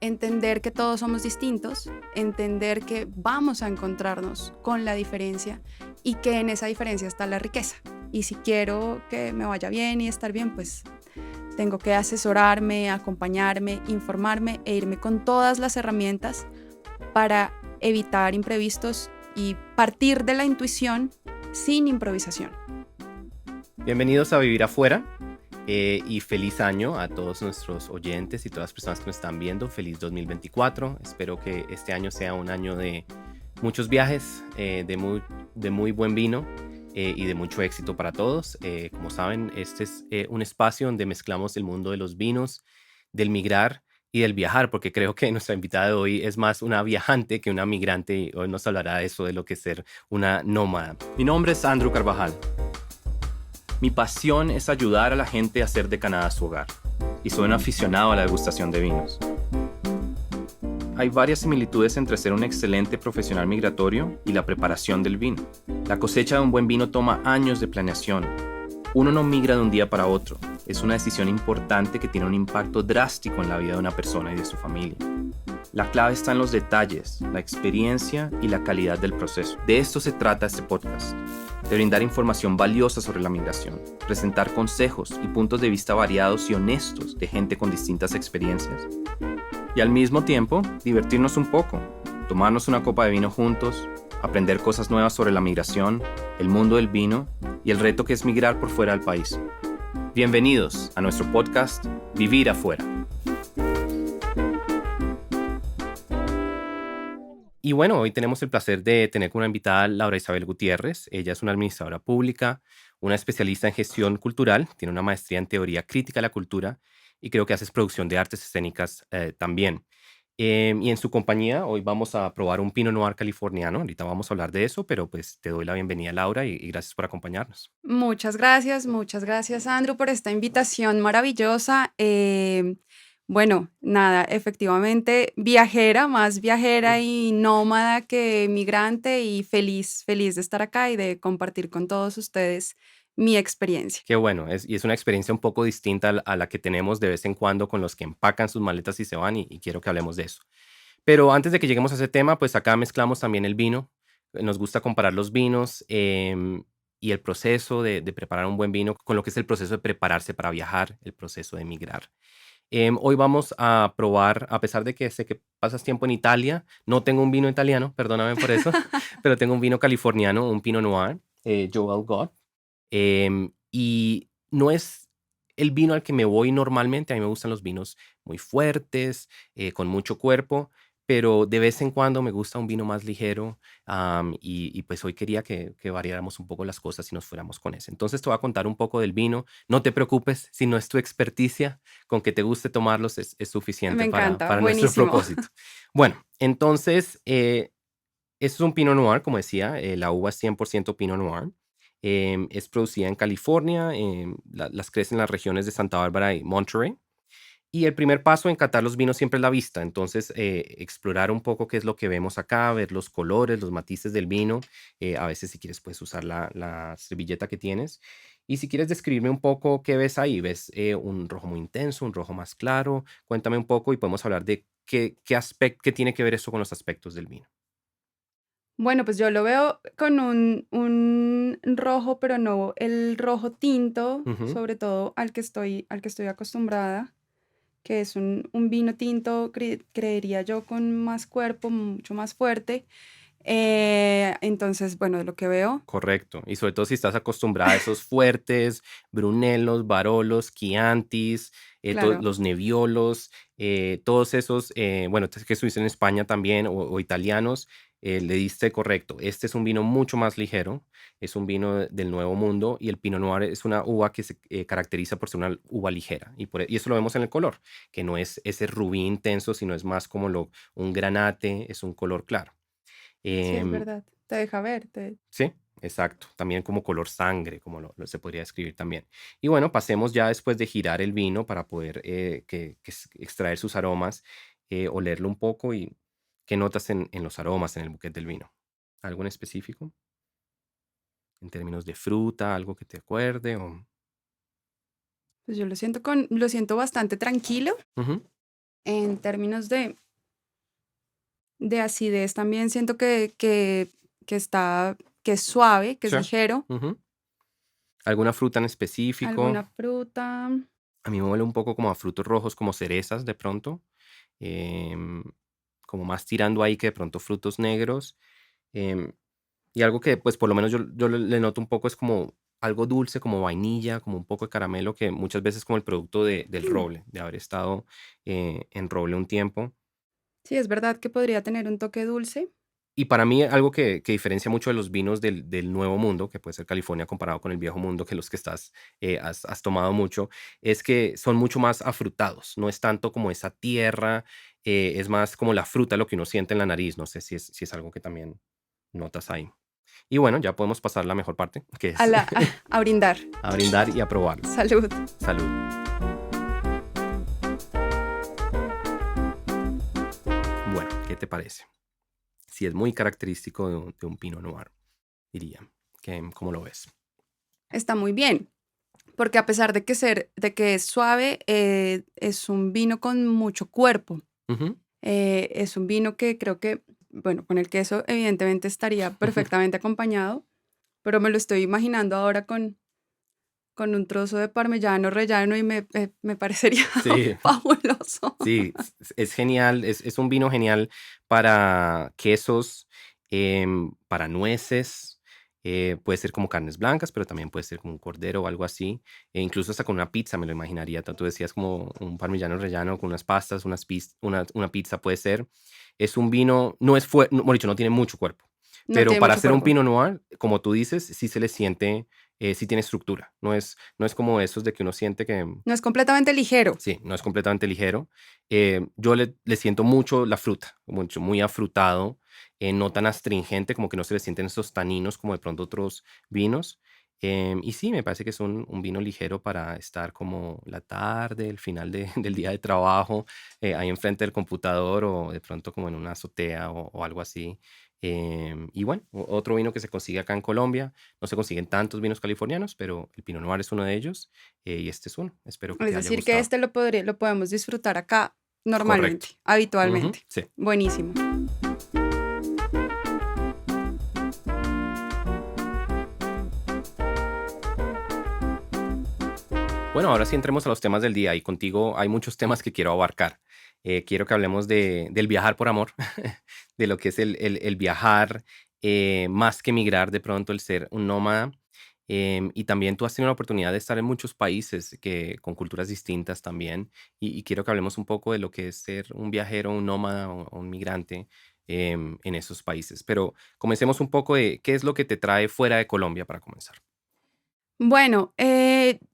entender que todos somos distintos, entender que vamos a encontrarnos con la diferencia y que en esa diferencia está la riqueza. Y si quiero que me vaya bien y estar bien, pues tengo que asesorarme, acompañarme, informarme e irme con todas las herramientas para evitar imprevistos y partir de la intuición sin improvisación. Bienvenidos a Vivir Afuera y feliz año a todos nuestros oyentes y todas las personas que nos están viendo. Feliz 2024. Espero que este año sea un año de muchos viajes, de muy buen vino y de mucho éxito para todos. Como saben, este es un espacio donde mezclamos el mundo de los vinos, del migrar y del viajar, porque creo que nuestra invitada de hoy es más una viajante que una migrante y hoy nos hablará de eso, de lo que es ser una nómada. Mi nombre es Andrew Carvajal. Mi pasión es ayudar a la gente a hacer de Canadá su hogar, y soy un aficionado a la degustación de vinos. Hay varias similitudes entre ser un excelente profesional migratorio y la preparación del vino. La cosecha de un buen vino toma años de planeación. Uno no migra de un día para otro. Es una decisión importante que tiene un impacto drástico en la vida de una persona y de su familia. La clave está en los detalles, la experiencia y la calidad del proceso. De esto se trata este podcast, de brindar información valiosa sobre la migración, presentar consejos y puntos de vista variados y honestos de gente con distintas experiencias. Y al mismo tiempo, divertirnos un poco, tomarnos una copa de vino juntos, aprender cosas nuevas sobre la migración, el mundo del vino y el reto que es migrar por fuera del país. Bienvenidos a nuestro podcast Vivir Afuera. Y bueno, hoy tenemos el placer de tener como una invitada a Laura Isabel Gutiérrez. Ella es una administradora pública, una especialista en gestión cultural, tiene una maestría en teoría crítica de la cultura y creo que hace producción de artes escénicas también. Y en su compañía hoy vamos a probar un Pinot Noir californiano. Ahorita vamos a hablar de eso, pero pues te doy la bienvenida, Laura, y gracias por acompañarnos. Muchas gracias, Andrew, por esta invitación maravillosa. Bueno, nada, efectivamente, viajera, más viajera y nómada que migrante y feliz de estar acá y de compartir con todos ustedes mi experiencia. Qué bueno, y es una experiencia un poco distinta a la que tenemos de vez en cuando con los que empacan sus maletas y se van, y quiero que hablemos de eso. Pero antes de que lleguemos a ese tema, pues acá mezclamos también el vino. Nos gusta comparar los vinos y el proceso de preparar un buen vino con lo que es el proceso de prepararse para viajar, el proceso de emigrar. Hoy vamos a probar, a pesar de que sé que pasas tiempo en Italia, no tengo un vino italiano, perdóname por eso, pero tengo un vino californiano, un Pinot Noir, Joel God. Y no es el vino al que me voy normalmente. A mí me gustan los vinos muy fuertes, con mucho cuerpo, pero de vez en cuando me gusta un vino más ligero. Y pues hoy quería que variáramos un poco las cosas y nos fuéramos con ese. Entonces te voy a contar un poco del vino. No te preocupes, si no es tu experticia, con que te guste tomarlos es Me suficiente encanta, para nuestro buenísimo. propósito. Bueno, entonces, esto es un Pinot Noir, como decía, la uva es 100% Pinot Noir. Es producida en California, las crece en las regiones de Santa Bárbara y Monterey. Y el primer paso en catar los vinos siempre es la vista. Entonces, explorar un poco qué es lo que vemos acá, ver los colores, los matices del vino. A veces, si quieres, puedes usar la servilleta que tienes. Y si quieres describirme un poco qué ves ahí, ves un rojo muy intenso, un rojo más claro. Cuéntame un poco y podemos hablar de qué tiene que ver eso con los aspectos del vino. Bueno, pues yo lo veo con un rojo, pero no el rojo tinto, Ujú. sobre todo al que estoy acostumbrada, que es un vino tinto, creería yo, con más cuerpo, mucho más fuerte. Entonces, bueno, de lo que veo, Correcto. Y sobre todo si estás acostumbrada a esos fuertes, Brunelos, Barolos, Chiantis, claro, los Nebbiolos, todos esos, bueno, que estuviste en España también o italianos, le diste correcto. Este es un vino mucho más ligero, es un vino del Nuevo Mundo y el Pinot Noir es una uva que se caracteriza por ser una uva ligera y eso lo vemos en el color, que no es ese rubí intenso, sino es más como un granate, es un color claro. sí, es Em, verdad. Te deja ver, Sí, exacto. También como color sangre, como se podría describir también. Y bueno, pasemos ya después de girar el vino para poder extraer sus aromas, olerlo un poco y qué notas en los aromas, en el buquet del vino. ¿Algo en específico? En términos de fruta, algo que te acuerde o... pues yo lo siento bastante tranquilo. Ujú. En términos de acidez también siento que es suave, que es Sí. ligero. Ujú. ¿Alguna fruta en específico? Alguna fruta. A mí me huele un poco como a frutos rojos, como cerezas de pronto, em, como más tirando ahí que de pronto frutos negros. em, y algo que, pues, por lo menos yo le noto un poco es como algo dulce, como vainilla, como un poco de caramelo, que muchas veces es como el producto del roble, de haber estado en roble un tiempo. Sí, es verdad que podría tener un toque dulce. Y para mí algo que diferencia mucho de los vinos del Nuevo Mundo, que puede ser California comparado con el Viejo Mundo, que los que has tomado mucho, es que son mucho más afrutados. No es tanto como esa tierra, es más como la fruta, lo que uno siente en la nariz. No sé si es algo que también notas ahí. Y bueno, ya podemos pasar a la mejor parte, que A, es la, a brindar. a brindar y a probarlo. Salud. Salud. Bueno, ¿qué te parece? Si es muy característico de un Pinot Noir, diría. ¿Cómo lo ves? Está muy bien, porque a pesar de que es suave, es un vino con mucho cuerpo. Ujú. Es un vino que creo que, bueno, con el queso evidentemente estaría perfectamente acompañado, pero me lo estoy imaginando ahora con un trozo de parmellano rellano y me parecería Sí, fabuloso. sí, es genial, es un vino genial para quesos, para nueces, puede ser como carnes blancas, pero también puede ser como un cordero o algo así, e incluso hasta con una pizza me lo imaginaría. Tú decías como un parmigiano rellano con unas pastas, una pizza puede ser. Es un vino, no es fuerte, mejor dicho, no tiene mucho cuerpo, No pero tiene para mucho hacer un cuerpo. Pinot Noir, como tú dices, sí se le siente, sí tiene estructura. No es como esos de que uno siente que No es completamente ligero. sí, no es completamente ligero. Yo le siento mucho la fruta, mucho, muy afrutado, no tan astringente, como que no se le sienten esos taninos como de pronto otros vinos. Y sí, me parece que es un vino ligero para estar como la tarde, el final del día de trabajo, ahí enfrente del computador o de pronto como en una azotea o algo así. Y bueno, otro vino que se consigue acá en Colombia, no se consiguen tantos vinos californianos, pero el Pinot Noir es uno de ellos. Y este es uno. Espero que Es te haya decir, que gustado. este lo podemos disfrutar acá Correcto. normalmente, Ujú, habitualmente. sí. Buenísimo. Bueno, ahora sí entremos a los temas del día y contigo hay muchos temas que quiero abarcar. Quiero que hablemos del viajar por amor, de lo que es el viajar, más que migrar de pronto, el ser un nómada. Y también tú has tenido la oportunidad de estar en muchos países con culturas distintas también. Y quiero que hablemos un poco de lo que es ser un viajero, un nómada o un migrante en esos países. Pero comencemos un poco de qué es lo que te trae fuera de Colombia para comenzar. Bueno,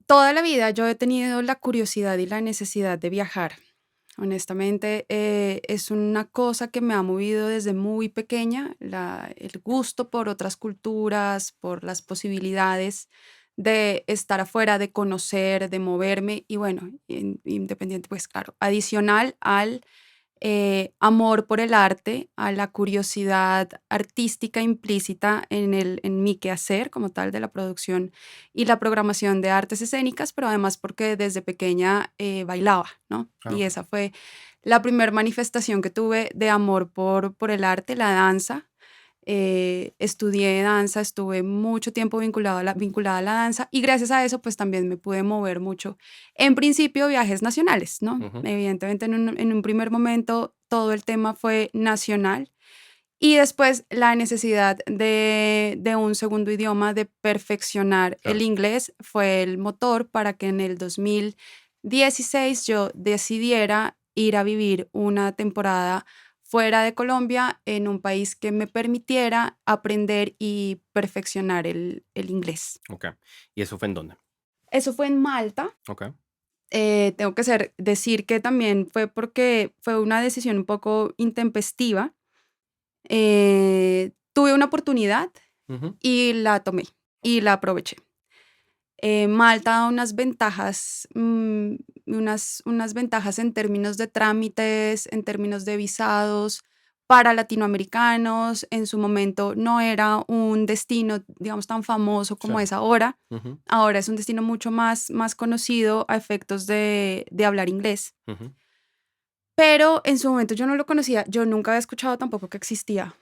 toda la vida yo he tenido la curiosidad y la necesidad de viajar. Honestamente, es una cosa que me ha movido desde muy pequeña, el gusto por otras culturas, por las posibilidades de estar afuera, de conocer, de moverme y bueno, independiente, pues claro, adicional al amor por el arte, a la curiosidad artística implícita en mi quehacer como tal de la producción y la programación de artes escénicas, pero además porque desde pequeña bailaba, ¿no? Ah, Y ok. esa fue la primera manifestación que tuve de amor por el arte, la danza. Estudié danza, estuve mucho tiempo vinculada a la danza y gracias a eso pues también me pude mover mucho. En principio viajes nacionales, ¿no? Ujú, Evidentemente en un primer momento todo el tema fue nacional y después la necesidad de un segundo idioma, de perfeccionar el claro. inglés fue el motor para que en el 2016 yo decidiera ir a vivir una temporada fuera de Colombia, en un país que me permitiera aprender y perfeccionar el inglés. Ok. ¿Y eso fue en dónde? Eso fue en Malta. Ok. Tengo que decir que también fue porque fue una decisión un poco intempestiva. Tuve una oportunidad Ujú, y la tomé y la aproveché. Malta da unas ventajas en términos de trámites, en términos de visados para latinoamericanos. En su momento no era un destino, digamos, tan famoso sí. como es ahora. Ujú, Ahora es un destino mucho más conocido a efectos de hablar inglés. ujú, pero en su momento yo no lo conocía, yo nunca había escuchado tampoco que existía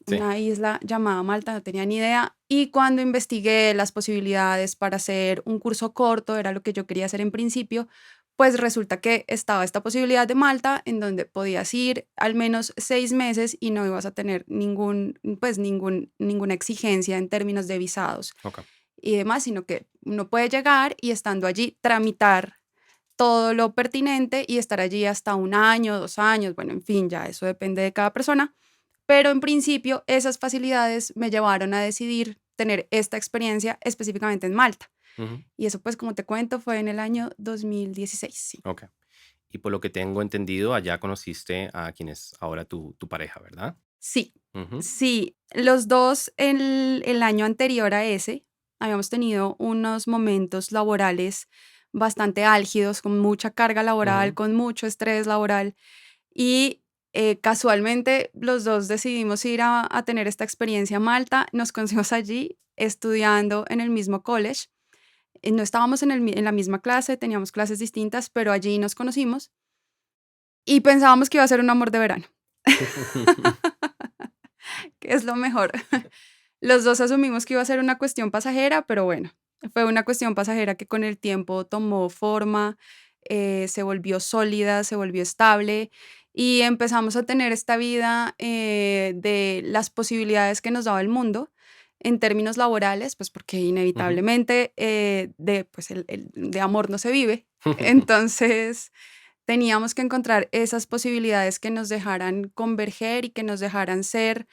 Sí, una isla llamada Malta, no tenía ni idea. Y cuando investigué las posibilidades para hacer un curso corto, era lo que yo quería hacer en principio, pues resulta que estaba esta posibilidad de Malta en donde podías ir al menos 6 meses y no ibas a tener ninguna exigencia en términos de visados ok. y demás, sino que uno puede llegar y estando allí tramitar todo lo pertinente y estar allí hasta 1 año, 2 años, bueno, en fin, ya eso depende de cada persona, pero en principio esas facilidades me llevaron a decidir tener esta experiencia específicamente en Malta. Ujú, Y eso, pues, como te cuento, fue en el año 2016, sí. ok. Y por lo que tengo entendido, allá conociste a quien es ahora tu pareja, ¿verdad? Sí, Ujú, sí, los dos el año anterior a ese habíamos tenido unos momentos laborales bastante álgidos, con mucha carga laboral, ujú. con mucho estrés laboral. Y casualmente los dos decidimos ir a tener esta experiencia a Malta. Nos conocimos allí estudiando en el mismo college. No estábamos en la misma clase, teníamos clases distintas, pero allí nos conocimos y pensábamos que iba a ser un amor de verano, que es lo mejor. Los dos asumimos que iba a ser una cuestión pasajera, pero bueno, fue una cuestión pasajera que con el tiempo tomó forma, se volvió sólida, se volvió estable y empezamos a tener esta vida de las posibilidades que nos daba el mundo en términos laborales, pues porque Ujú. inevitablemente pues de amor no se vive. Entonces teníamos que encontrar esas posibilidades que nos dejaran converger y que nos dejaran ser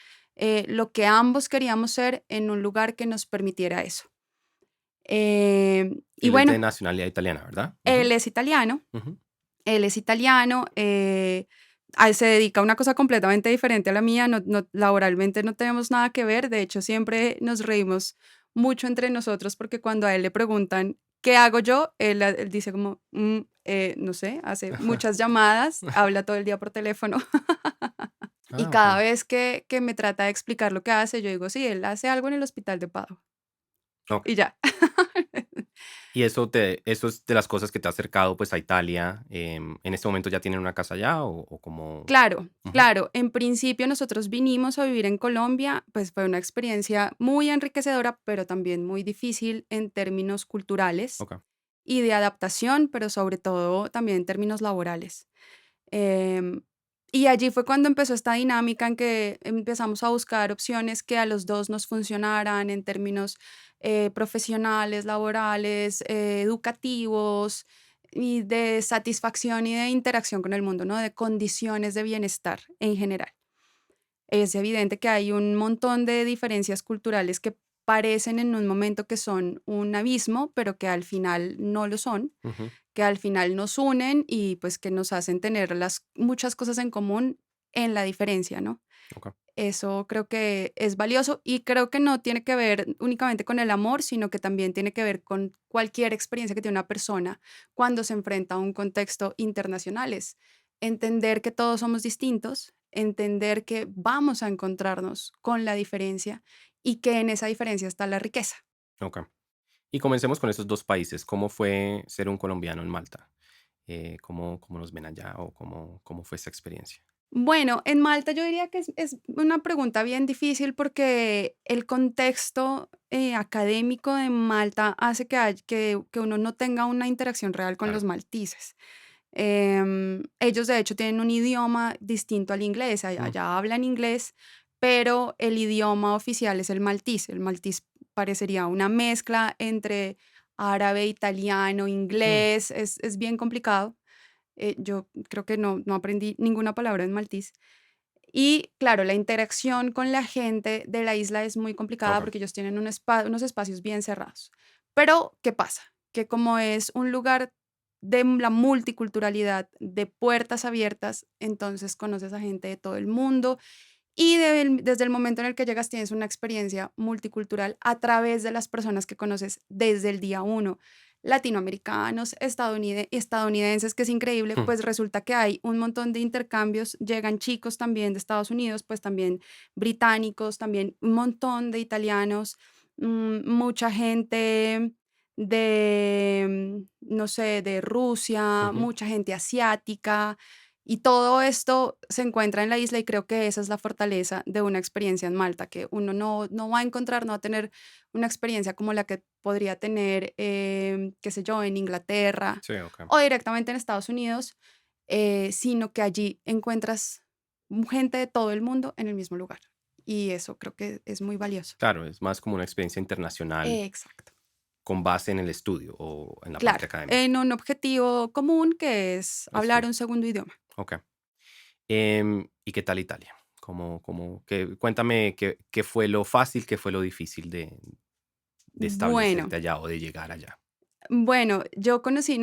lo que ambos queríamos ser en un lugar que nos permitiera eso. Y Él es de bueno, nacionalidad italiana, ¿verdad? él Ujú, es italiano, ujú. él es italiano, a él se dedica a una cosa completamente diferente a la mía, laboralmente no tenemos nada que ver, de hecho siempre nos reímos mucho entre nosotros porque cuando a él le preguntan, ¿qué hago yo? Él dice como, no sé, hace muchas llamadas, habla todo el día por teléfono y Ah, cada ok. vez que me trata de explicar lo que hace, yo digo, sí, él hace algo en el hospital de Padua Ok. y ya. Y eso es de las cosas que te ha acercado, pues, a Italia, ¿en este momento ya tienen una casa allá o cómo? Claro, Ujú, claro. En principio nosotros vinimos a vivir en Colombia, pues fue una experiencia muy enriquecedora, pero también muy difícil en términos culturales okey. y de adaptación, pero sobre todo también en términos laborales. Em, y allí fue cuando empezó esta dinámica en que empezamos a buscar opciones que a los dos nos funcionaran en términos profesionales, laborales, educativos y de satisfacción y de interacción con el mundo, ¿no? De condiciones de bienestar en general. Es evidente que hay un montón de diferencias culturales que parecen en un momento que son un abismo, pero que al final no lo son, Ujú, que al final nos unen y pues que nos hacen tener muchas cosas en común en la diferencia, ¿no? okey. Eso creo que es valioso y creo que no tiene que ver únicamente con el amor, sino que también tiene que ver con cualquier experiencia que tiene una persona cuando se enfrenta a un contexto internacional. Es entender que todos somos distintos, entender que vamos a encontrarnos con la diferencia y que en esa diferencia está la riqueza. Okey. Y comencemos con esos 2 países, ¿cómo fue ser un colombiano en Malta? ¿Cómo nos ven allá o cómo fue esa experiencia? Bueno, en Malta yo diría que es una pregunta bien difícil porque el contexto académico de Malta hace que uno no tenga una interacción real con Claro. los maltises. Ellos de hecho tienen un idioma distinto al inglés, Mm, allá hablan inglés, pero el idioma oficial es el maltés. El maltés parecería una mezcla entre árabe, italiano, mm, inglés, es bien complicado. Yo creo que no aprendí ninguna palabra en maltés. Y claro, la interacción con la gente de la isla es muy complicada okey. porque ellos tienen unos espacios bien cerrados. Pero, ¿qué pasa? Que como es un lugar de la multiculturalidad, de puertas abiertas, entonces conoces a gente de todo el mundo y desde el momento en el que llegas tienes una experiencia multicultural a través de las personas que conoces desde el día uno. Latinoamericanos, estadounidenses, que es increíble, Mm, pues resulta que hay un montón de intercambios, llegan chicos también de Estados Unidos, pues también británicos, también un montón de italianos, mucha gente de, no sé, de Rusia, ujú, mucha gente asiática, Y todo esto se encuentra en la isla y creo que esa es la fortaleza de una experiencia en Malta, que uno no va a encontrar, no va a tener una experiencia como la que podría tener, qué sé yo, en Inglaterra Sí, ok. o directamente en Estados Unidos, sino que allí encuentras gente de todo el mundo en el mismo lugar. Y eso creo que es muy valioso. Claro, es más como una experiencia internacional Exacto. con base en el estudio o en la Claro, parte académica. en un objetivo común que es hablar Estudio. un segundo idioma. Ok. ¿Y qué tal Italia? Cuéntame qué fue lo fácil, qué fue lo difícil de Bueno, establecerte allá o de llegar allá. bueno, yo conocí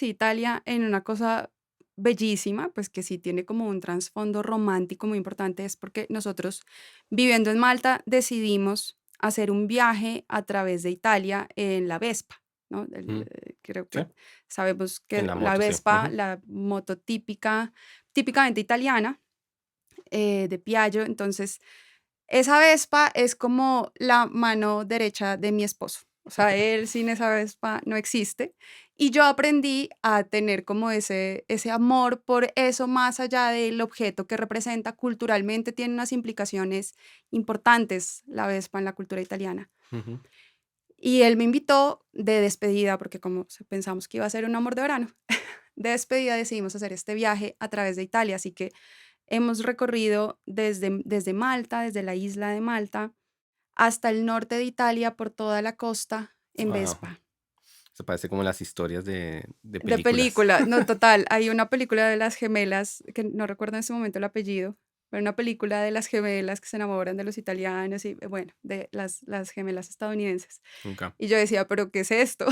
Italia en una cosa bellísima, pues que sí tiene como un trasfondo romántico muy importante, es porque nosotros viviendo en Malta decidimos hacer un viaje a través de Italia en la Vespa, ¿no? Mm, Creo sí, que sabemos en que la la moto, sí. Vespa, Ujú. la moto típicamente italiana, de Piaggio, entonces esa Vespa es como la mano derecha de mi esposo. O sea, él sin esa Vespa no existe. Y yo aprendí a tener como ese amor por eso más allá del objeto que representa culturalmente, tiene unas implicaciones importantes la Vespa en la cultura italiana. Ujú. Y él me invitó de despedida, porque como pensamos que iba a ser un amor de verano, de despedida decidimos hacer este viaje a través de Italia. Así que hemos recorrido desde Malta, desde la isla de Malta, hasta el norte de Italia por toda la costa en Ajá. Vespa. Se parece como las historias de De películas. película, no, total. Hay una película de las gemelas, que no recuerdo en ese momento el apellido, pero una película de las gemelas que se enamoran de los italianos y, bueno, de las gemelas estadounidenses. Nunca. Y yo decía, ¿pero qué es esto?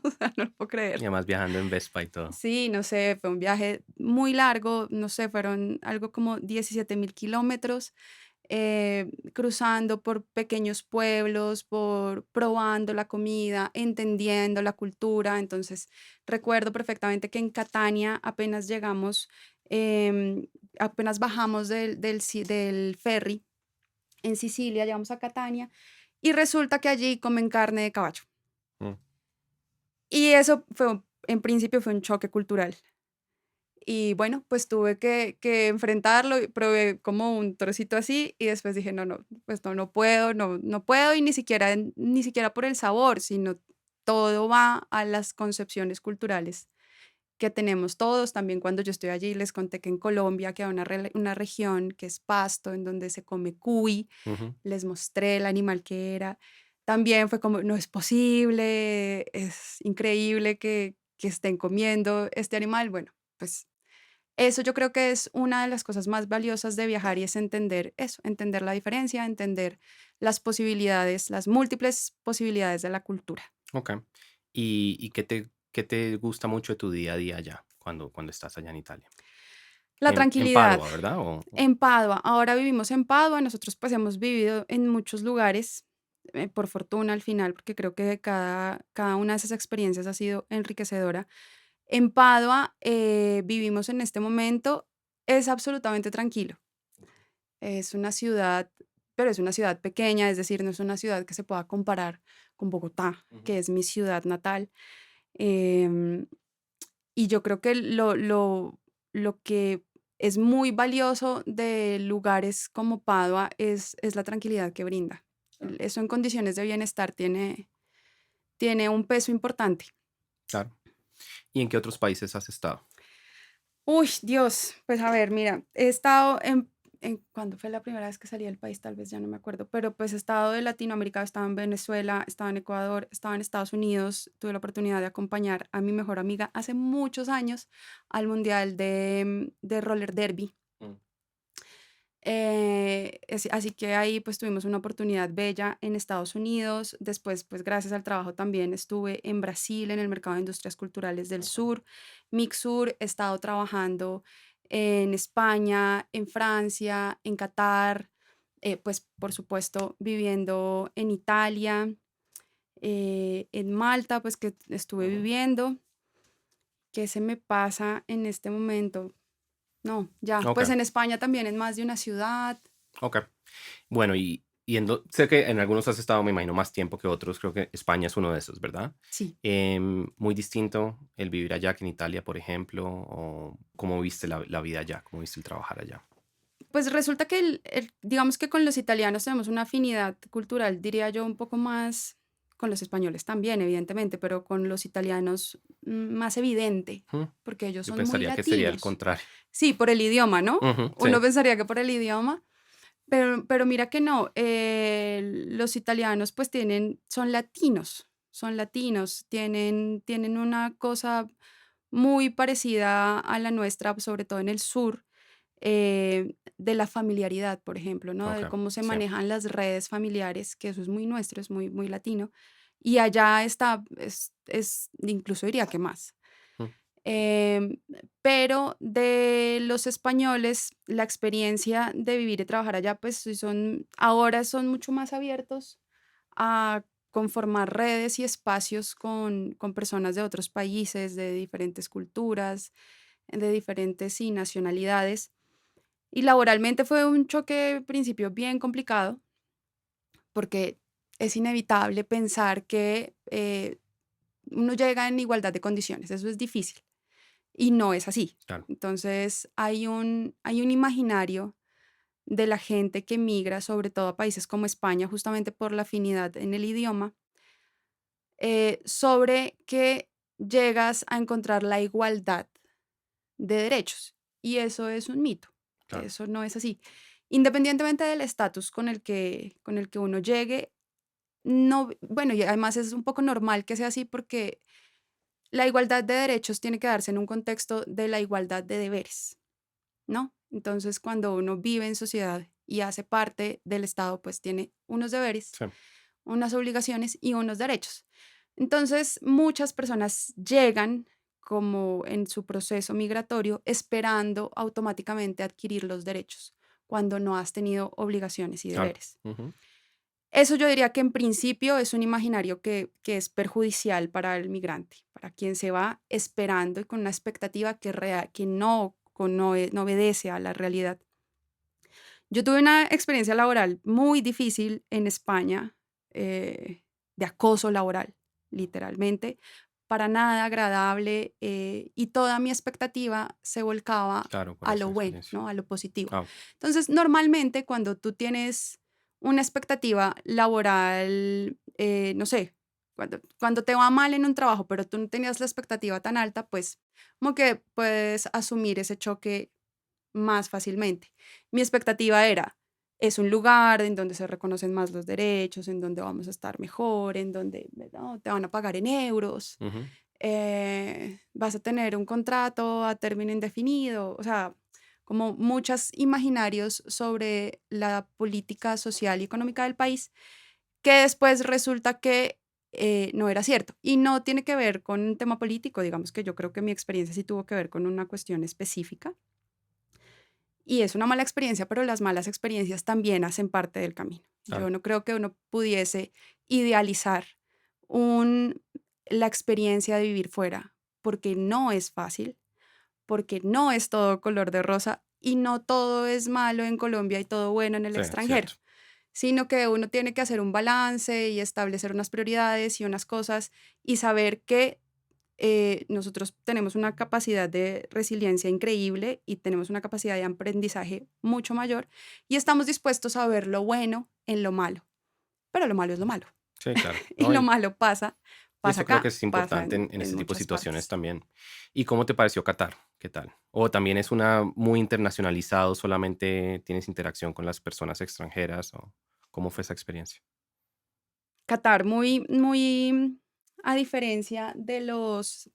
O sea, no lo puedo Y creer. además viajando en Vespa y todo. Sí, no sé, fue un viaje muy largo, no sé, fueron algo como 17.000 kilómetros, cruzando por pequeños pueblos, por probando la comida, entendiendo la cultura. Entonces, recuerdo perfectamente que en Catania apenas llegamos, apenas bajamos del ferry en Sicilia, llegamos a Catania y resulta que allí comen carne de caballo. Mm. Y eso en principio fue un choque cultural. Y bueno, pues tuve que enfrentarlo, y probé como un trocito así y después dije: "No, no, pues no puedo, no puedo", y ni siquiera por el sabor, sino todo va a las concepciones culturales que tenemos todos. También cuando yo estoy allí, les conté que en Colombia que hay una región que es Pasto, en donde se come cuy, Ujú. les mostré el animal que era. También fue como: "No es posible, es increíble que estén comiendo este animal". Bueno, pues eso yo creo que es una de las cosas más valiosas de viajar y es entender eso, entender la diferencia, entender las posibilidades, las múltiples posibilidades de la cultura. Ok. ¿Y qué te gusta mucho de tu día a día allá, cuando estás allá en Italia? La En tranquilidad. Padua, ¿verdad? En Padua, ahora vivimos en Padua, nosotros pues hemos vivido en muchos lugares, por fortuna al final, porque creo que cada una de esas experiencias ha sido enriquecedora. En Padua vivimos en este momento, es absolutamente tranquilo. Es una ciudad, pero es una ciudad pequeña, es decir, no es una ciudad que se pueda comparar con Bogotá, Ujú. que es mi ciudad natal. Em, y yo creo que lo que es muy valioso de lugares como Padua es la tranquilidad que brinda. Claro. Eso en condiciones de bienestar tiene un peso importante. Claro. ¿Y en qué otros países has estado? Uy, Dios, pues a ver, mira, he estado ¿cuándo fue la primera vez que salí del país? Tal vez ya no me acuerdo, pero pues he estado de Latinoamérica, he estado en Venezuela, he estado en Ecuador, he estado en Estados Unidos, tuve la oportunidad de acompañar a mi mejor amiga hace muchos años al Mundial de Roller Derby. Mm. Así que ahí pues tuvimos una oportunidad bella en Estados Unidos. Después, pues gracias al trabajo también estuve en Brasil, en el mercado de industrias culturales del Ok. sur, Mixur. He estado trabajando en España, en Francia, en Qatar, pues por supuesto viviendo en Italia, en Malta, pues que estuve Ujú. viviendo. ¿Qué se me pasa en este momento? No, ya, Ok, pues en España también en más de una ciudad. ok. Bueno, sé que en algunos has estado, me imagino, más tiempo que otros. Creo que España es uno de esos, ¿verdad? Sí. Muy distinto el vivir allá que en Italia, por ejemplo, o cómo viste la vida allá, cómo viste el trabajar allá. Pues resulta que digamos que con los italianos tenemos una afinidad cultural, diría yo, un poco más con los españoles también, evidentemente, pero con los italianos más evidente, Ujú. porque ellos Yo son muy pensaría que sería el latinos. contrario. Sí, por el idioma, ¿no? Ujú, Uno sí, pensaría que por el idioma, pero mira que no. Los italianos pues son latinos, tienen una cosa muy parecida a la nuestra, sobre todo en el sur, de la familiaridad, por ejemplo, ¿no? ok, De cómo se sí. manejan las redes familiares, que eso es muy nuestro, es muy, muy latino. Y allá está, incluso diría que más. Mm, Em, pero de los españoles, la experiencia de vivir y trabajar allá, pues ahora son mucho más abiertos a conformar redes y espacios con personas de otros países, de diferentes culturas, de diferentes sí, nacionalidades. Y laboralmente fue un choque al principio bien complicado porque es inevitable pensar que uno llega en igualdad de condiciones, eso es difícil y no es así. claro. Entonces hay un imaginario de la gente que migra, sobre todo a países como España, justamente por la afinidad en el idioma, sobre que llegas a encontrar la igualdad de derechos. Y eso es un mito, Claro. eso no es así. Independientemente del estatus con el que uno llegue, no, bueno, y además es un poco normal que sea así porque la igualdad de derechos tiene que darse en un contexto de la igualdad de deberes, ¿no? Entonces, cuando uno vive en sociedad y hace parte del Estado, pues tiene unos deberes, Sí, unas obligaciones y unos derechos. Entonces, muchas personas llegan como en su proceso migratorio esperando automáticamente adquirir los derechos cuando no has tenido obligaciones y claro. deberes. Ujú, Eso yo diría que en principio es un imaginario que es perjudicial para el migrante, para quien se va esperando y con una expectativa que no obedece a la realidad. Yo tuve una experiencia laboral muy difícil en España, eh, de acoso laboral, literalmente, para nada agradable, y toda mi expectativa se volcaba claro, por a esa lo bueno, experiencia. ¿no? A lo positivo. Ah, Entonces, normalmente cuando tú tienes una expectativa laboral, no sé, cuando te va mal en un trabajo, pero tú no tenías la expectativa tan alta, pues como que puedes asumir ese choque más fácilmente. Mi expectativa era, es un lugar en donde se reconocen más los derechos, en donde vamos a estar mejor, en donde ¿no? te van a pagar en euros, ujú, vas a tener un contrato a término indefinido, o sea, como muchos imaginarios sobre la política social y económica del país, que después resulta que no era cierto. Y no tiene que ver con un tema político, digamos que yo creo que mi experiencia sí tuvo que ver con una cuestión específica y es una mala experiencia, pero las malas experiencias también hacen parte del camino. Yo claro. no creo que uno pudiese idealizar un, la experiencia de vivir fuera, porque no es fácil, porque no es todo color de rosa y no todo es malo en Colombia y todo bueno en el Sí, extranjero, cierto. sino que uno tiene que hacer un balance y establecer unas prioridades y unas cosas y saber que nosotros tenemos una capacidad de resiliencia increíble y tenemos una capacidad de aprendizaje mucho mayor y estamos dispuestos a ver lo bueno en lo malo, pero lo malo es lo malo Sí, claro. y No, lo malo y pasa eso creo que acá, es pasa importante en, en en este tipo de muchas situaciones partes. también. ¿Y cómo te pareció Qatar? ¿Qué tal? O también es una muy internacionalizado, solamente tienes interacción con las personas extranjeras, o cómo fue esa experiencia. Qatar, muy, muy a diferencia de los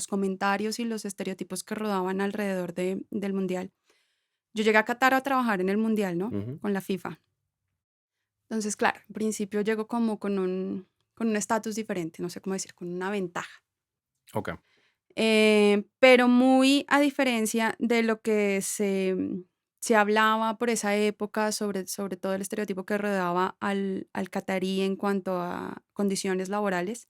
comentarios y los estereotipos que rodaban alrededor del Mundial. Yo llegué a Qatar a trabajar en el Mundial, ¿no? Ujú, Con la FIFA. Entonces, claro, al principio llego como con un estatus diferente, no sé cómo decir, con una ventaja. ok, Pero muy a diferencia de lo que se hablaba por esa época sobre todo el estereotipo que rodeaba al catarí en cuanto a condiciones laborales,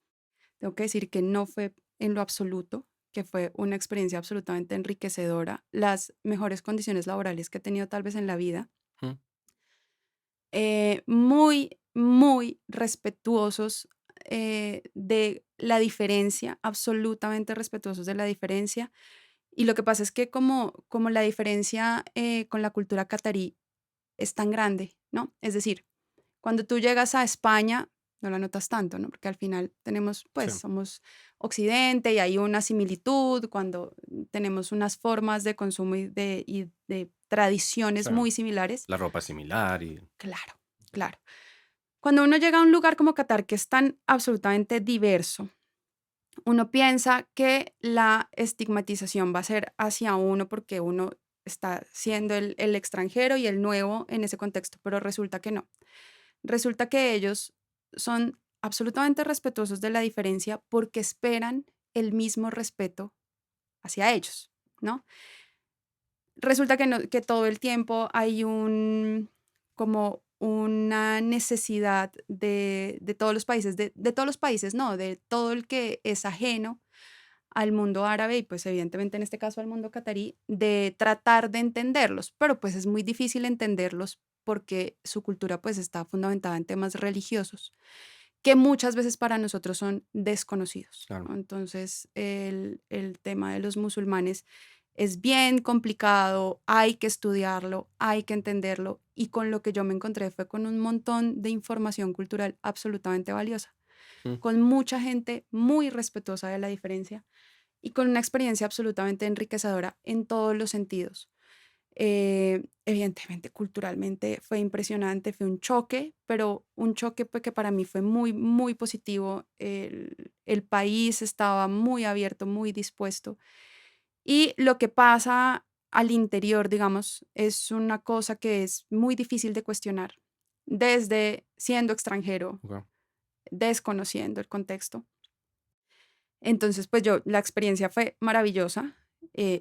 tengo que decir que no fue en lo absoluto, que fue una experiencia absolutamente enriquecedora, las mejores condiciones laborales que he tenido tal vez en la vida. mm, muy, muy respetuosos de la diferencia, absolutamente respetuosos de la diferencia. Y lo que pasa es que como la diferencia con la cultura catarí es tan grande, ¿no? Es decir, cuando tú llegas a España, no la notas tanto, ¿no? Porque al final tenemos, Sí, pues, somos Occidente y hay una similitud cuando tenemos unas formas de consumo y de tradiciones sí. muy similares. La ropa es similar y... Claro, claro. Cuando uno llega a un lugar como Qatar, que es tan absolutamente diverso, uno piensa que la estigmatización va a ser hacia uno porque uno está siendo el extranjero y el nuevo en ese contexto, pero resulta que no. Resulta que ellos son absolutamente respetuosos de la diferencia porque esperan el mismo respeto hacia ellos, ¿no? Resulta que, que todo el tiempo hay como una necesidad de todos los países, de todos los países, no, de todo el que es ajeno al mundo árabe y pues evidentemente en este caso al mundo catarí, de tratar de entenderlos, pero pues es muy difícil entenderlos porque su cultura pues está fundamentada en temas religiosos que muchas veces para nosotros son desconocidos, Claro. ¿no? Entonces, el tema de los musulmanes es bien complicado, hay que estudiarlo, hay que entenderlo, y con lo que yo me encontré fue con un montón de información cultural absolutamente valiosa, Mm. con mucha gente muy respetuosa de la diferencia y con una experiencia absolutamente enriquecedora en todos los sentidos. Evidentemente, culturalmente fue impresionante, fue un choque, pero un choque pues, que para mí fue muy, muy positivo. El país estaba muy abierto, muy dispuesto. Y lo que pasa al interior, digamos, es una cosa que es muy difícil de cuestionar, desde siendo extranjero, Ok. desconociendo el contexto. Entonces, pues yo, la experiencia fue maravillosa.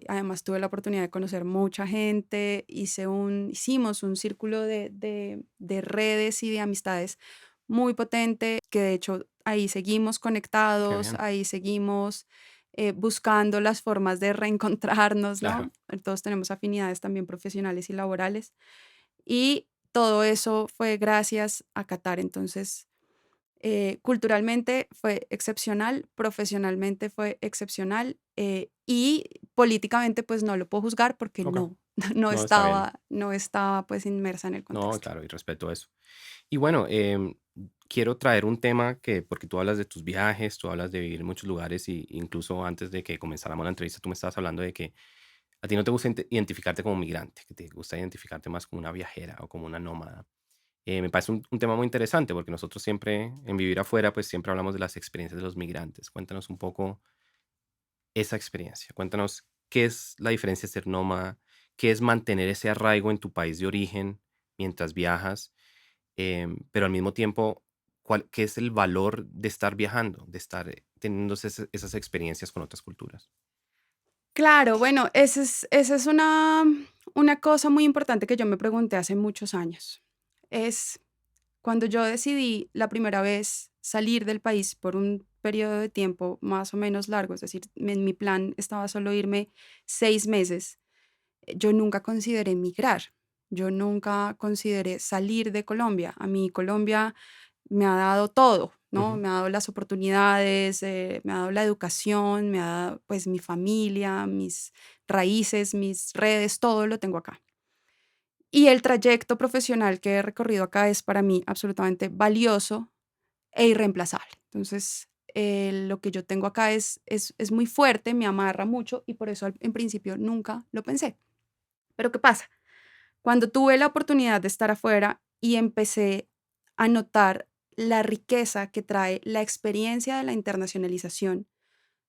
Además, tuve la oportunidad de conocer mucha gente, hicimos un círculo de redes y de amistades muy potente, que de hecho ahí seguimos Qué conectados, bien. ahí seguimos buscando las formas de reencontrarnos, Claro. ¿no? Todos tenemos afinidades también profesionales y laborales. Y todo eso fue gracias a Qatar. Entonces, culturalmente fue excepcional, profesionalmente fue excepcional y políticamente pues no lo puedo juzgar porque Ok. no, no No, está bien. estaba, no estaba pues inmersa en el No, contexto. claro, y respeto eso. Y bueno, quiero traer un tema que, porque tú hablas de tus viajes, tú hablas de vivir en muchos lugares y incluso antes de que comenzáramos la entrevista, tú me estabas hablando de que a ti no te gusta identificarte como migrante, que te gusta identificarte más como una viajera o como una nómada. Me parece un tema muy interesante porque nosotros siempre en Vivir Afuera, pues siempre hablamos de las experiencias de los migrantes. Cuéntanos un poco esa experiencia. Cuéntanos qué es la diferencia de ser nómada, qué es mantener ese arraigo en tu país de origen mientras viajas, pero al mismo tiempo, qué es el valor de estar viajando, de estar teniendo esas experiencias con otras culturas. Claro, bueno, esa es una cosa muy importante que yo me pregunté hace muchos años. Es cuando yo decidí la primera vez salir del país por un periodo de tiempo más o menos largo, es decir, en mi plan estaba solo irme 6 meses. Yo nunca consideré migrar, yo nunca consideré salir de Colombia. A mí Colombia me ha dado todo, ¿no? Ujú. Me ha dado las oportunidades, me ha dado la educación, me ha dado pues mi familia, mis raíces, mis redes, todo lo tengo acá. Y el trayecto profesional que he recorrido acá es para mí absolutamente valioso e irreemplazable. Entonces, lo que yo tengo acá es muy fuerte, me amarra mucho y por eso en principio nunca lo pensé. Pero ¿qué pasa? Cuando tuve la oportunidad de estar afuera y empecé a notar la riqueza que trae la experiencia de la internacionalización,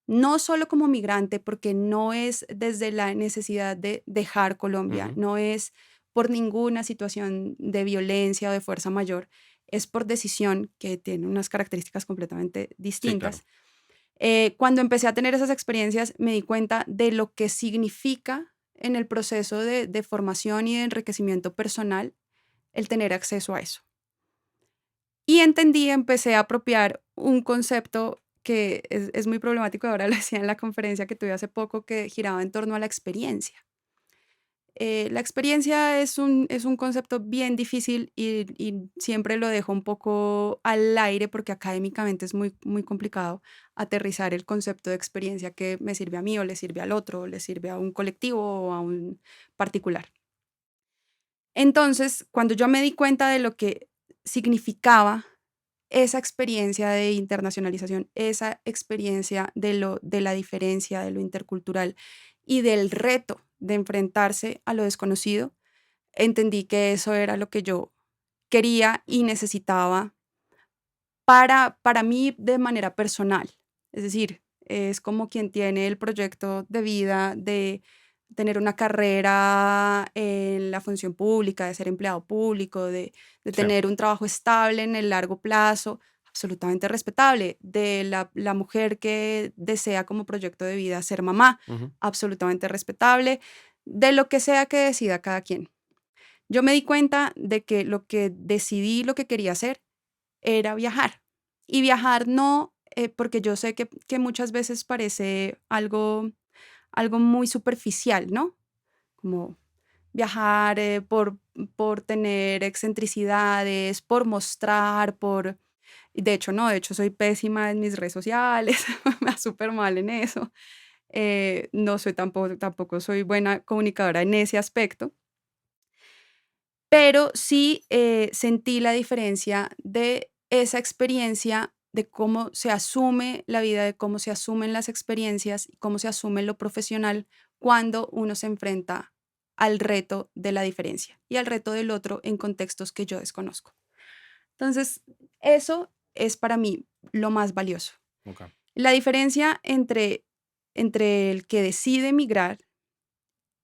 no solo como migrante, porque no es desde la necesidad de dejar Colombia, Ujú. no es por ninguna situación de violencia o de fuerza mayor, es por decisión que tiene unas características completamente Sí, claro. distintas. Cuando empecé a tener esas experiencias, me di cuenta de lo que significa en el proceso de formación y de enriquecimiento personal el tener acceso a eso. Y entendí, empecé a apropiar un concepto que es muy problemático, ahora lo decía en la conferencia que tuve hace poco, que giraba en torno a la experiencia. La experiencia es un concepto bien difícil y siempre lo dejo un poco al aire porque académicamente es muy, muy complicado aterrizar el concepto de experiencia que me sirve a mí o le sirve al otro, o le sirve a un colectivo o a un particular. Entonces, cuando yo me di cuenta de lo que significaba esa experiencia de internacionalización, esa experiencia de la diferencia, de lo intercultural y del reto de enfrentarse a lo desconocido, entendí que eso era lo que yo quería y necesitaba para mí de manera personal. Es decir, es como quien tiene el proyecto de vida de tener una carrera en la función pública, de ser empleado público, de Sí. tener un trabajo estable en el largo plazo, absolutamente respetable. De la mujer que desea como proyecto de vida ser mamá, Ujú. absolutamente respetable. De lo que sea que decida cada quien. Yo me di cuenta de que lo que decidí, lo que quería hacer, era viajar. Y viajar no, porque yo sé que muchas veces parece algo muy superficial, ¿no? Como viajar por tener excentricidades, por mostrar, por... De hecho, no, de hecho soy pésima en mis redes sociales, me va súper mal en eso. No soy tampoco soy buena comunicadora en ese aspecto, pero sí, sentí la diferencia de esa experiencia, de cómo se asume la vida, de cómo se asumen las experiencias y cómo se asume lo profesional cuando uno se enfrenta al reto de la diferencia y al reto del otro en contextos que yo desconozco. Entonces, eso es para mí lo más valioso. Ok. La diferencia entre el que decide migrar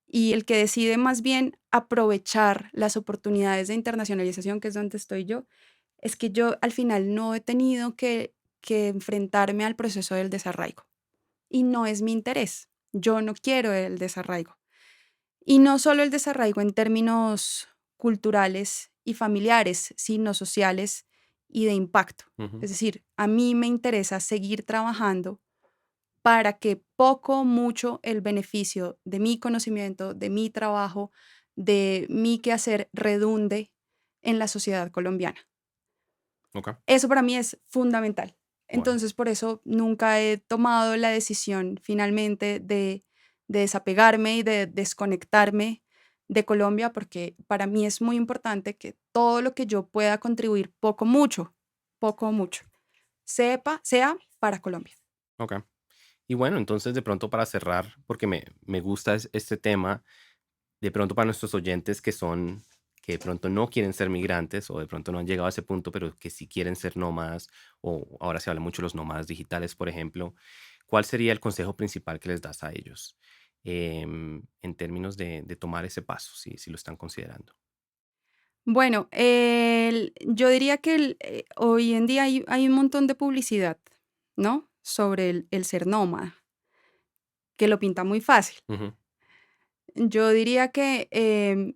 y el que decide más bien aprovechar las oportunidades de internacionalización, que es donde estoy yo, es que yo al final no he tenido que enfrentarme al proceso del desarraigo. Y no es mi interés. Yo no quiero el desarraigo. Y no solo el desarraigo en términos culturales y familiares, sino sociales y de impacto. Ujú. Es decir, a mí me interesa seguir trabajando para que poco o mucho el beneficio de mi conocimiento, de mi trabajo, de mi quehacer redunde en la sociedad colombiana. Ok. Eso para mí es fundamental. Bueno. Entonces, por eso nunca he tomado la decisión finalmente de desapegarme y de desconectarme de Colombia, porque para mí es muy importante que todo lo que yo pueda contribuir, poco o mucho, sea para Colombia. Ok. Y bueno, entonces de pronto para cerrar, porque me gusta este tema, de pronto para nuestros oyentes que de pronto no quieren ser migrantes o de pronto no han llegado a ese punto, pero que sí quieren ser nómadas, o ahora se habla mucho de los nómadas digitales, por ejemplo, ¿cuál sería el consejo principal que les das a ellos en términos de tomar ese paso, si lo están considerando? Bueno, yo diría que hoy en día hay un montón de publicidad, ¿no? Sobre el ser nómada, que lo pinta muy fácil. Ujú. Yo diría que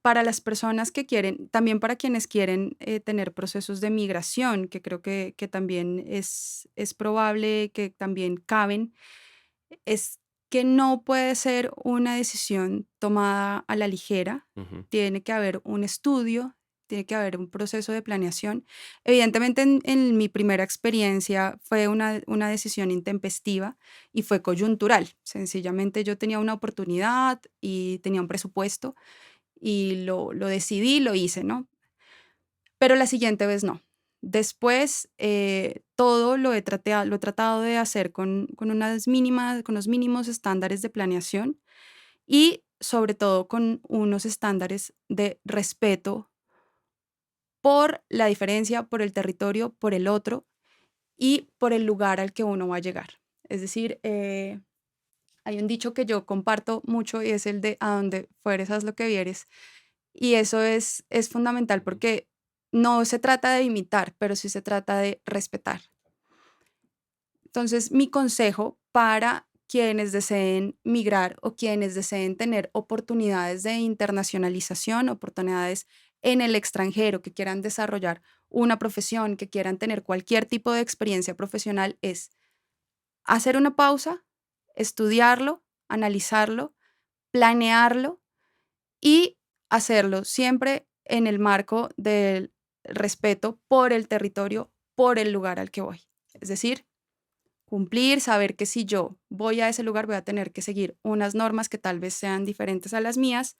para las personas que quieren, también para quienes quieren tener procesos de migración, que creo que también es probable que también caben, es que no puede ser una decisión tomada a la ligera. Ujú. Tiene que haber un estudio, tiene que haber un proceso de planeación. Evidentemente, en mi primera experiencia fue una decisión intempestiva y fue coyuntural. Sencillamente yo tenía una oportunidad y tenía un presupuesto y lo decidí, lo hice, ¿no? Pero la siguiente vez no. Después, todo lo he tratado de hacer con los mínimos estándares de planeación y sobre todo con unos estándares de respeto por la diferencia, por el territorio, por el otro y por el lugar al que uno va a llegar. Es decir, hay un dicho que yo comparto mucho y es el de a donde fueres, haz lo que vieres. Y eso es fundamental Ujú. porque no se trata de imitar, pero sí se trata de respetar. Entonces, mi consejo para quienes deseen migrar o quienes deseen tener oportunidades de internacionalización, oportunidades en el extranjero, que quieran desarrollar una profesión, que quieran tener cualquier tipo de experiencia profesional, es hacer una pausa, estudiarlo, analizarlo, planearlo y hacerlo siempre en el marco del respeto por el territorio, por el lugar al que voy. Es decir, cumplir, saber que si yo voy a ese lugar voy a tener que seguir unas normas que tal vez sean diferentes a las mías,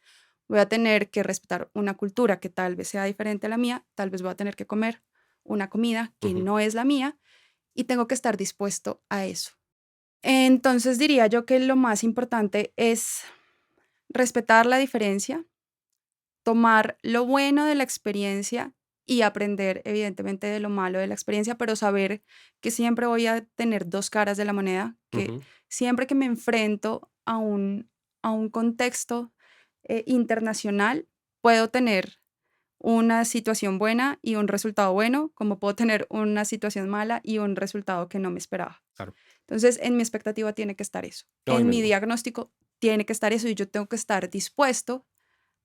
voy a tener que respetar una cultura que tal vez sea diferente a la mía, tal vez voy a tener que comer una comida que no es la mía y tengo que estar dispuesto a eso. Entonces diría yo que lo más importante es respetar la diferencia, tomar lo bueno de la experiencia y aprender evidentemente de lo malo de la experiencia, pero saber que siempre voy a tener dos caras de la moneda, que siempre que me enfrento a un contexto internacional, puedo tener una situación buena y un resultado bueno, como puedo tener una situación mala y un resultado que no me esperaba. Claro. Entonces, en mi expectativa tiene que estar eso. No, En mi diagnóstico tiene que estar eso y yo tengo que estar dispuesto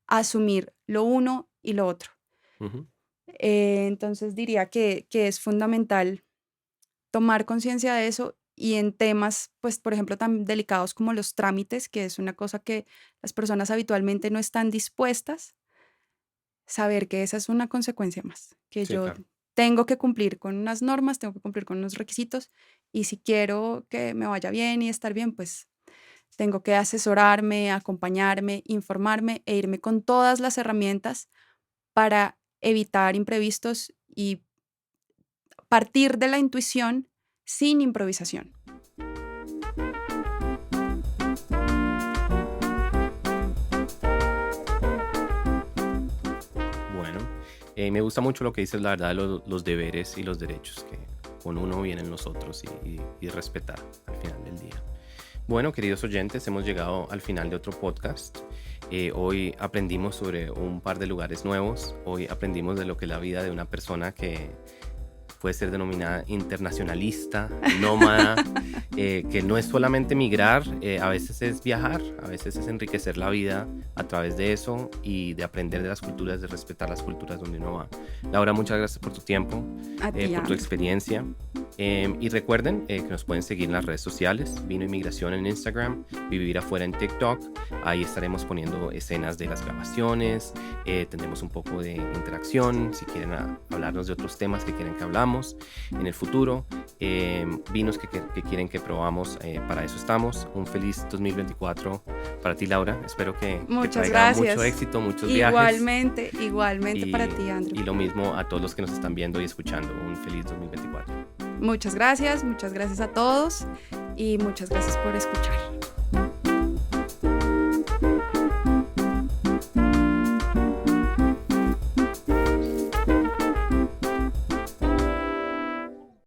a asumir lo uno y lo otro. Entonces, diría que es fundamental tomar conciencia de eso y en temas, pues, por ejemplo, tan delicados como los trámites, que es una cosa que las personas habitualmente no están dispuestas, saber que esa es una consecuencia más, que Sí, yo claro. tengo que cumplir con unas normas, tengo que cumplir con unos requisitos y si quiero que me vaya bien y estar bien, pues tengo que asesorarme, acompañarme, informarme e irme con todas las herramientas para evitar imprevistos y partir de la intuición sin improvisación. Bueno, me gusta mucho lo que dices, la verdad, de los deberes y los derechos, que con uno vienen los otros y respetar al final del día. Bueno, queridos oyentes, hemos llegado al final de otro podcast. Hoy aprendimos sobre un par de lugares nuevos. Hoy aprendimos de lo que es la vida de una persona que puede ser denominada internacionalista, nómada, que no es solamente migrar, a veces es viajar, a veces es enriquecer la vida a través de eso y de aprender de las culturas, de respetar las culturas donde uno va. Laura, muchas gracias por tu tiempo, por tu experiencia. Y recuerden que nos pueden seguir en las redes sociales, Vino Inmigración en Instagram, Vivir Afuera en TikTok. Ahí estaremos poniendo escenas de las grabaciones, tendremos un poco de interacción, si quieren hablarnos de otros temas que quieren que hablamos en el futuro, vinos que quieren que probamos, para eso estamos. Un feliz 2024 para ti, Laura. Espero que traiga mucho éxito, muchos viajes. Igualmente para ti, Andrew. Y lo mismo a todos los que nos están viendo y escuchando. Un feliz 2024. Muchas gracias a todos y muchas gracias por escuchar.